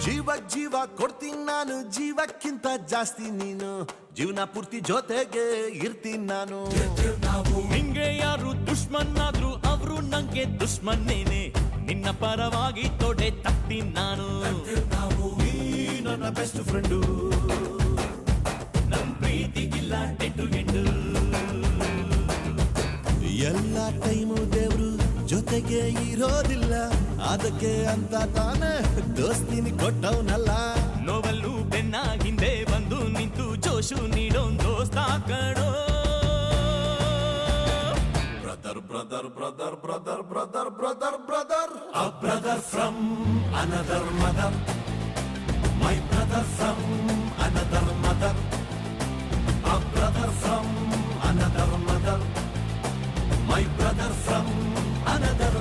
ಜೀವ ಕೊಡ್ತೀನಿ ನಾನು, ಜೀವಕ್ಕಿಂತ ಜಾಸ್ತಿ ನೀನು, ಜೀವನ ಪೂರ್ತಿ ಜೊತೆಗೆ ಇರ್ತೀನಿ ನಾನು. ನಿಂಗೆ ಯಾರು ದುಶ್ಮನ್ನಾದ್ರು ಅವರು ನಂಗೆ ದುಶ್ಮನ್ನೇನೆ, ನಿನ್ನ ಪರವಾಗಿ ತೊಡೆ ತಟ್ತೀನಿ ನಾನು. ನನ್ನ ಬೆಸ್ಟ್ ಫ್ರೆಂಡು, ನನ್ ಪ್ರೀತಿಗಿಲ್ಲ ಟೆಂಟು ಗೆಂಡು. ಎಲ್ಲ ಟೈಮು ದೇವ್ರು ಜೊತೆಗೆ ಇರೋದಿಲ್ಲ, ಅದಕ್ಕೆ ಅಂತ ತಾನೇ ದೋಸ್ತಿನಿ ಕೊಟ್ಟವನಲ್ಲ. ನೋವಲ್ಲೂ ಬೆನ್ನ ಹಿಂದೆ ಬಂದು ನಿಂತು ಜೋಶು ನೀಡೋನ್ ದೋಸ್ತ ಕಣೋ. Brother brother brother brother brother brother brother, a brother from another mother, my brother from another mother, a brother from another mother, my brother from another